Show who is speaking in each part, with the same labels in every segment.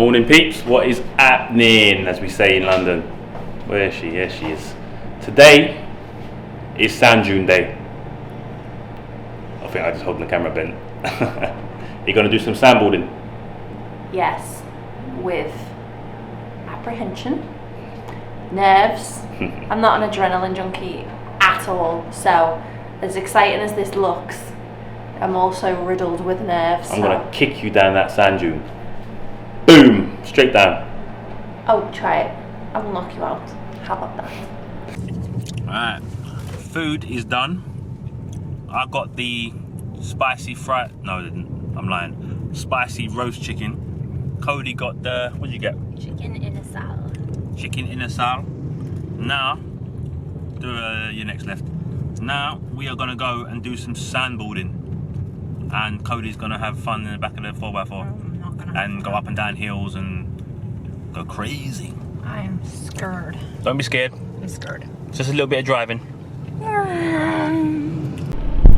Speaker 1: Morning peeps, what is happening, as we say in London? Where is she? Here she is. Today is sand dune day. I think I just holding the camera bent. You're going to do some sandboarding?
Speaker 2: Yes, with apprehension, nerves. I'm not an adrenaline junkie at all, so as exciting as this looks, I'm also riddled with nerves.
Speaker 1: I'm going to kick you down that sand dune. Boom! Straight down.
Speaker 2: Oh, try it. I will knock you out. How about that?
Speaker 1: Alright, food is done. I got the spicy fried, no I didn't, I'm lying. Spicy roast chicken. Cody got the, what did you get?
Speaker 2: Chicken in a sal.
Speaker 1: Chicken in a sal. Now, do your next left. Now we are gonna go and do some sandboarding. And Cody's gonna have fun in the back of the 4x4. And go up and down hills and go crazy.
Speaker 2: I'm scared.
Speaker 1: Don't be scared.
Speaker 2: I'm scared.
Speaker 1: It's just a little bit of driving.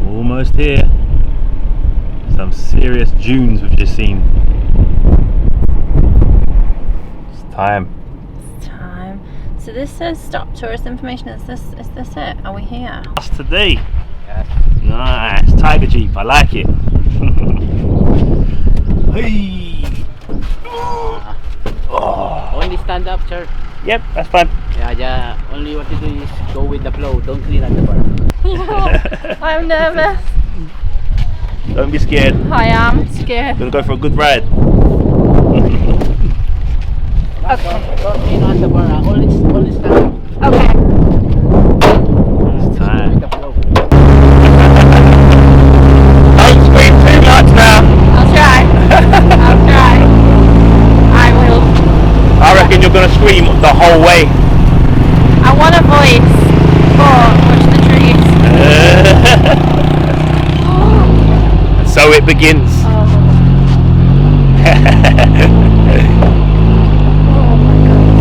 Speaker 1: Almost here. Some serious dunes we've just seen. It's time.
Speaker 2: It's time. So this says stop tourist information. Is this it? Are we here?
Speaker 1: Us today. Yes. Nice. Tiger Jeep. I like it. Hey. Oh.
Speaker 3: Only stand up, sir.
Speaker 1: Yep, that's fine.
Speaker 3: Yeah, only what you do is go with the flow. Don't clean at the bar.
Speaker 2: I'm nervous.
Speaker 1: Don't be scared.
Speaker 2: I am scared.
Speaker 1: Gonna go for a good ride.
Speaker 3: Okay. Don't clean at the bar. Only stand up.
Speaker 2: Okay.
Speaker 1: It's time.
Speaker 3: With the flow.
Speaker 1: Don't scream too much now.
Speaker 2: I'll try. I'll try. I will.
Speaker 1: I reckon you're gonna scream the whole way.
Speaker 2: I want a voice, but watch the trees.
Speaker 1: And so it begins.
Speaker 2: Oh my god.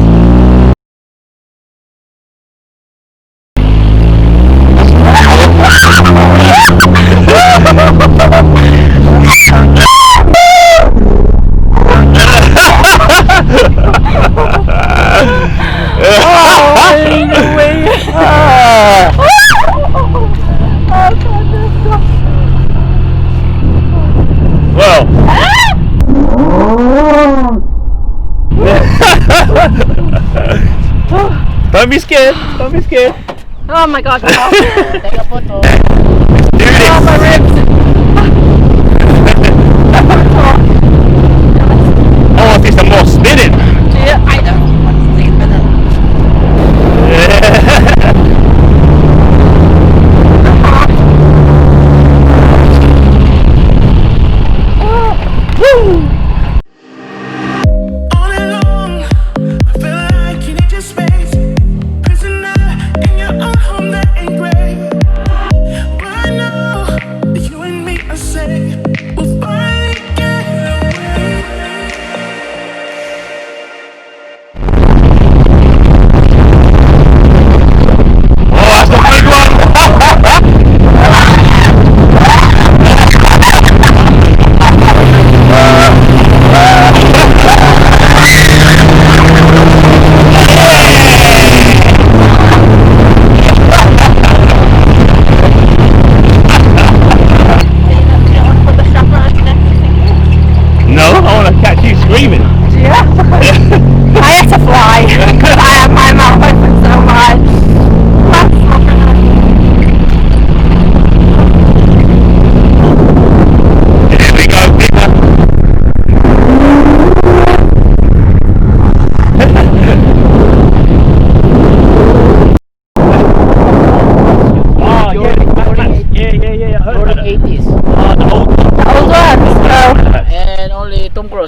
Speaker 1: Well. Don't be scared. Don't be scared.
Speaker 2: Oh my god.
Speaker 3: Take a photo.
Speaker 1: Do this.
Speaker 2: Oh, my ribs.
Speaker 1: Oh, if it's the more spinning.
Speaker 2: Yeah, I don't want to take it with it.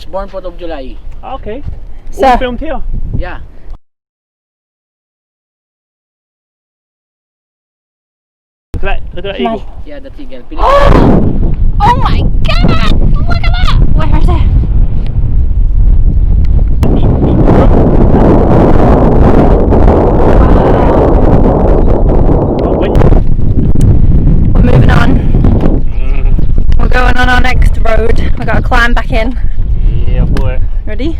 Speaker 3: Born 4th of July.
Speaker 1: Okay.
Speaker 2: So,
Speaker 1: all filmed here.
Speaker 3: Yeah.
Speaker 1: Look at that eagle.
Speaker 3: Yeah, the eagle.
Speaker 2: oh my god! Look at that! Where is it? We're moving on. We're going on our next road. We've got to climb back in.
Speaker 1: Yeah, boy.
Speaker 2: Ready?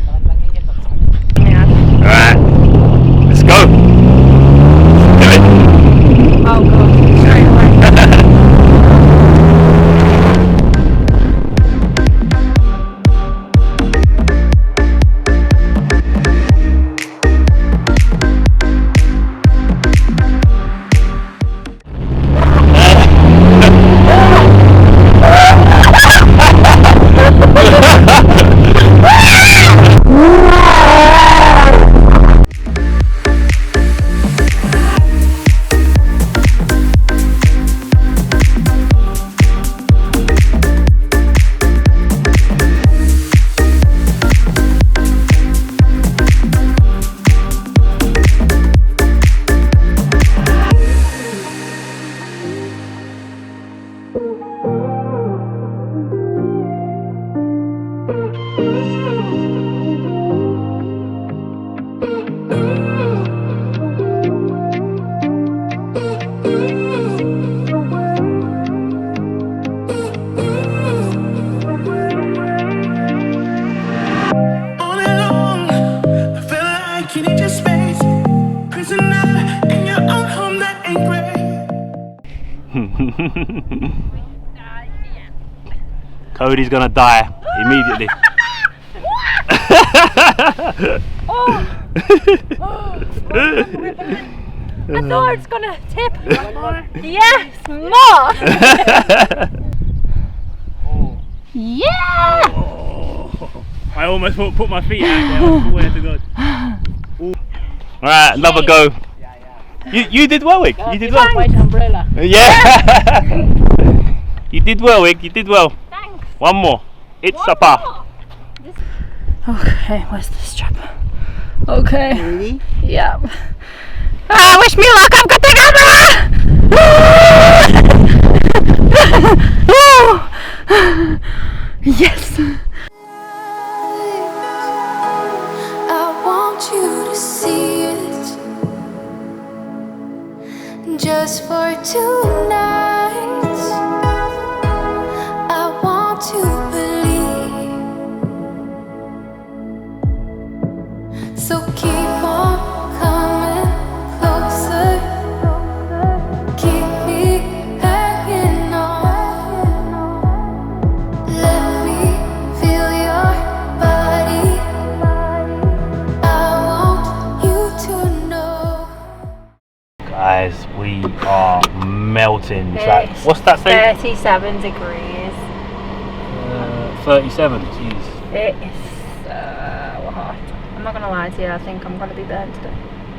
Speaker 1: Cody's gonna die immediately.
Speaker 2: I thought it's gonna tip. Yes, more. Yeah.
Speaker 1: I almost put my feet out there. I swear to God. Alright, another go. You did well, Wick. You did well.
Speaker 3: White umbrella.
Speaker 1: Yeah. You did well, Wick. You did well.
Speaker 2: Thanks.
Speaker 1: One more. It's a pa.
Speaker 2: Okay, where's the strap? Okay. Ready? Yeah. Wish me luck. I've got the camera. Yes.
Speaker 4: I want you to see it just for tonight. I want to believe. So keep on coming closer. Keep me hanging on. Let me feel your body. I want you to know.
Speaker 1: Guys, we are melting. It's like, what's that thing?
Speaker 2: 37 degrees.
Speaker 1: 37. Jeez.
Speaker 2: It is so hot. I'm not gonna lie to you, I think I'm gonna be burnt today.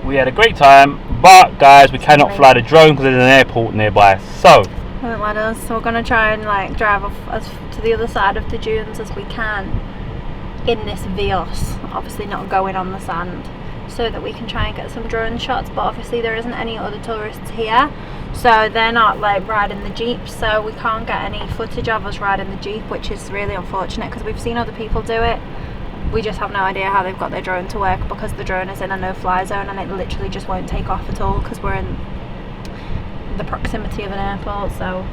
Speaker 1: We had a great time, but guys, we cannot fly the drone because there's an airport nearby. So
Speaker 2: Won't let us, so we're gonna try and like drive off as to the other side of the dunes as we can in this Vios, obviously not going on the sand, so that we can try and get some drone shots. But obviously there isn't any other tourists here, so they're not like riding the jeep, so we can't get any footage of us riding the jeep, which is really unfortunate because we've seen other people do it. We just have no idea how they've got their drone to work because the drone is in a no-fly zone and it literally just won't take off at all because we're in the proximity of an airport. So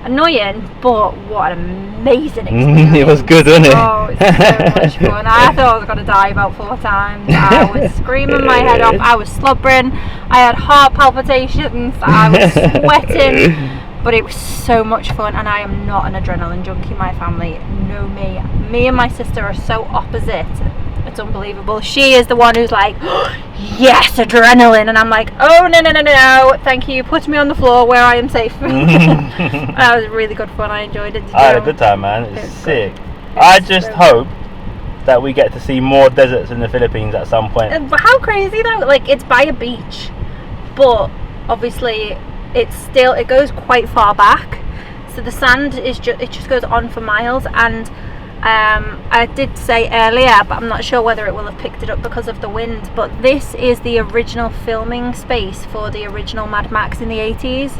Speaker 2: annoying, but what an amazing experience.
Speaker 1: it was good, wasn't it?
Speaker 2: Oh, it's so much fun. I thought I was going to die about 4 times. I was screaming my head off. I was slobbering. I had heart palpitations. I was sweating. But it was so much fun, and I am not an adrenaline junkie. My family know me. Me and my sister are so opposite. It's unbelievable. She is the one who's like, oh, yes, adrenaline. And I'm like, oh, no, thank you. Put me on the floor where I am safe. That was really good fun. I enjoyed it.
Speaker 1: I had a good time, man. It's sick. I just hope that we get to see more deserts in the Philippines at some point.
Speaker 2: How crazy though? Like, it's by a beach, but obviously it goes quite far back, so the sand is just goes on for miles. And I did say earlier, but I'm not sure whether it will have picked it up because of the wind, but this is the original filming space for the original Mad Max in the 80s,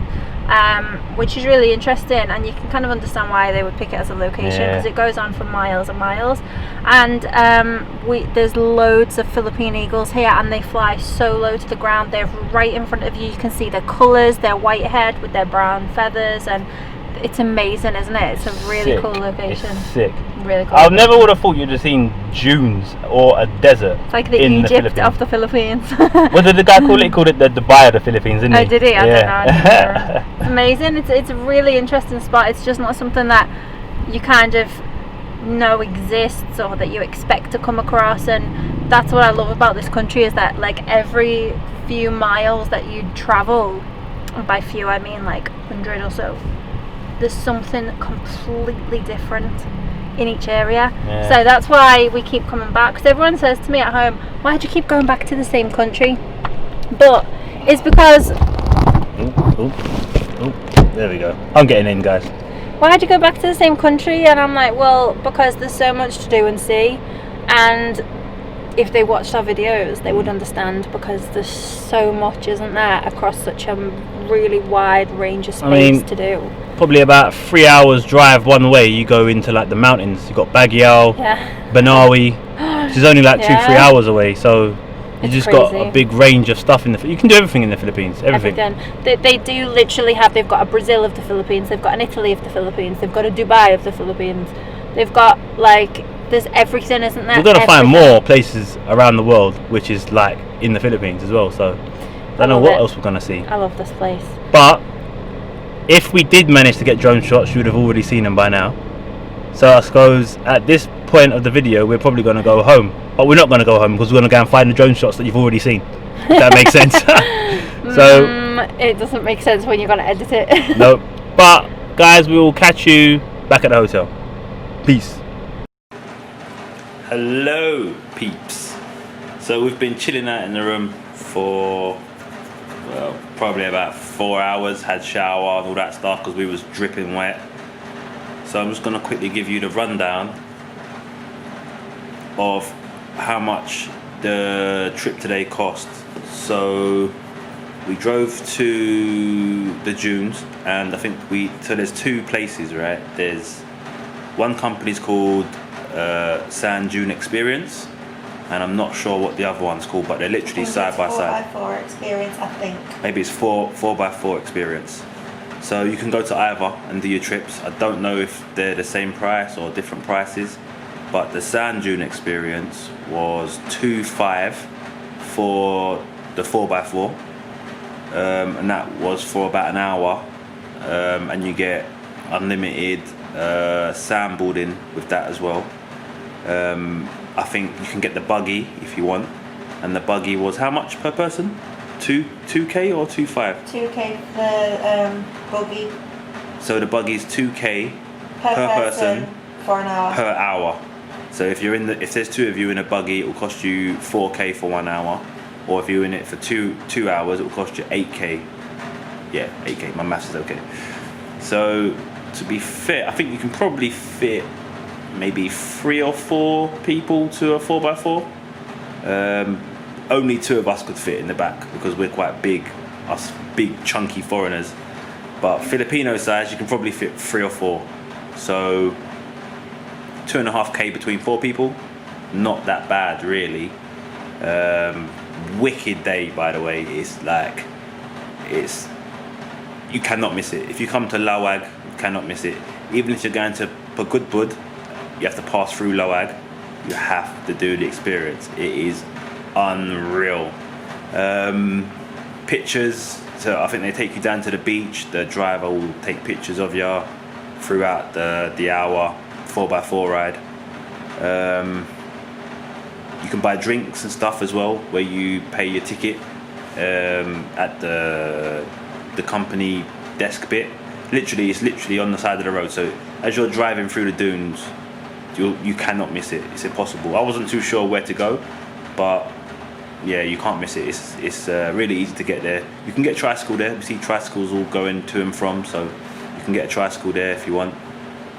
Speaker 2: which is really interesting, and you can kind of understand why they would pick it as a location because it goes on for miles and miles. And there's loads of Philippine eagles here, and they fly so low to the ground. They're right in front of you. You can see their colours. They're white-haired with their brown feathers, and it's amazing, isn't it? It's a really cool location.
Speaker 1: It's sick.
Speaker 2: Really cool.
Speaker 1: I never would have thought you'd have seen dunes or a desert.
Speaker 2: It's like the Egypt of the Philippines.
Speaker 1: What did the guy call it? He called it the Dubai of the Philippines, didn't he?
Speaker 2: Oh, did he? I don't know. It's amazing. It's a really interesting spot. It's just not something that you kind of know exists or that you expect to come across. And that's what I love about this country, is that like every few miles that you travel, and by few I mean like 100 or so, there's something completely different in each area. So that's why we keep coming back, because everyone says to me at home, why do you keep going back to the same country? But it's because
Speaker 1: there we go, I'm getting in, guys.
Speaker 2: Why do you go back to the same country? And I'm like, well, because there's so much to do and see, and if they watched our videos they would understand, because there's so much, isn't there, across such a really wide range of space to do.
Speaker 1: Probably about 3 hours drive one way. You go into like the mountains. You got Baguio, Banawi, which is only like 2-3 hours away. So you just got a big range of stuff in the. You can do everything in the Philippines. Everything.
Speaker 2: They do literally have. They've got a Brazil of the Philippines. They've got an Italy of the Philippines. They've got a Dubai of the Philippines. They've got like. There's everything, isn't there?
Speaker 1: We're gonna find more places around the world, which is like in the Philippines as well. So I don't know what else we're gonna see.
Speaker 2: I love this place.
Speaker 1: But if we did manage to get drone shots, you would have already seen them by now. So I suppose at this point of the video, we're probably going to go home. But we're not going to go home because we're going to go and find the drone shots that you've already seen. If that makes sense. So
Speaker 2: it doesn't make sense when you're going to edit it.
Speaker 1: no. But guys, we will catch you back at the hotel. Peace. Hello, peeps. So we've been chilling out in the room for, well, probably about 4 hours. Had shower and all that stuff because we was dripping wet. So I'm just going to quickly give you the rundown of how much the trip today cost. So we drove to the dunes, and I think so there's two places, right? There's one company's called Sand Dune Experience, and I'm not sure what the other one's called, but they're literally side by side.
Speaker 5: 4x4 experience, I think.
Speaker 1: Maybe it's 4x4 experience. So you can go to either and do your trips. I don't know if they're the same price or different prices, but the Sand Dune Experience was $2,500 for the 4x4, and that was for about an hour, and you get unlimited sandboarding with that as well. I think you can get the buggy if you want, and the buggy was how much per person? 2K or 2.5?
Speaker 5: 2K for the buggy.
Speaker 1: So the buggy's 2K
Speaker 5: per person for an hour.
Speaker 1: per hour. So if there's two of you in a buggy, it will cost you 4K for 1 hour, or if you're in it for two hours, it will cost you 8K. Yeah, 8K. My maths is okay. So to be fair, I think you can probably fit maybe 3 or 4 people to a 4x4. Only 2 of us could fit in the back because we're quite big, us big chunky foreigners. But Filipino size, you can probably fit 3 or 4. So 2.5K between 4 people, not that bad really. Wicked day, by the way. You cannot miss it. If you come to Laoag, you cannot miss it. Even if you're going to Pagudbud, you have to pass through Laoag. You have to do the experience. It is unreal. Pictures, so I think they take you down to the beach. The driver will take pictures of you throughout the hour 4x4 ride. You can buy drinks and stuff as well, where you pay your ticket at the company desk bit. It's literally on the side of the road. So as you're driving through the dunes, you cannot miss it. It's impossible. I wasn't too sure where to go, but yeah, you can't miss it. It's really easy to get there. You can get a tricycle there. We see tricycles all going to and from, so you can get a tricycle there if you want.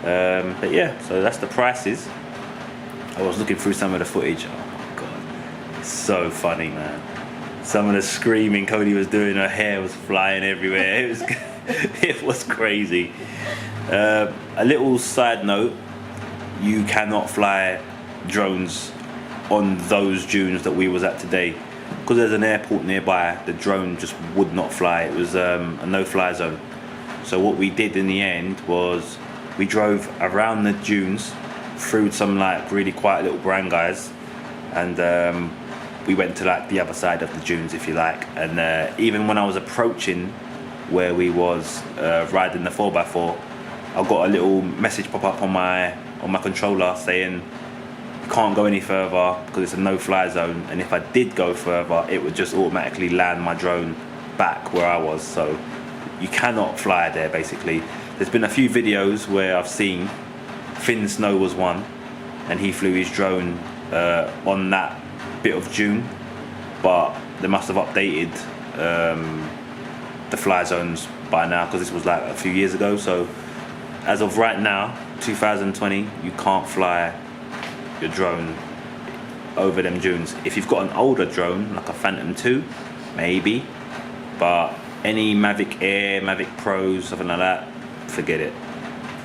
Speaker 1: But yeah, so that's the prices. I was looking through some of the footage. Oh my god, it's so funny, man. Some of the screaming Cody was doing, her hair was flying everywhere. It was crazy. A little side note, you cannot fly drones on those dunes that we was at today, because there's an airport nearby. The drone just would not fly. It was a no-fly zone. So what we did in the end was we drove around the dunes through some like really quiet little barangays, and we went to like the other side of the dunes, if you like. And even when I was approaching where we was riding the 4x4, I got a little message pop up on my controller saying you can't go any further because it's a no-fly zone, and if I did go further, it would just automatically land my drone back where I was. So you cannot fly there basically. There's been a few videos where I've seen Finn Snow was one, and he flew his drone on that bit of dune, but they must have updated the fly zones by now, because this was like a few years ago. So as of right now, 2020, you can't fly your drone over them dunes. If you've got an older drone like a Phantom 2, maybe, but any Mavic Air, Mavic Pros, something like that, forget it.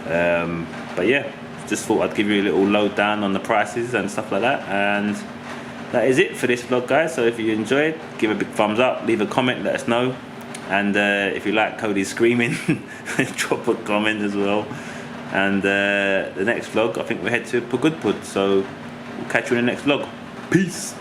Speaker 1: But yeah, just thought I'd give you a little lowdown on the prices and stuff like that, and that is it for this vlog, guys. So if you enjoyed, give a big thumbs up, leave a comment, let us know, and if you like Cody's screaming, drop a comment as well. And the next vlog, I think we head to Pagudbud, so we'll catch you in the next vlog. Peace.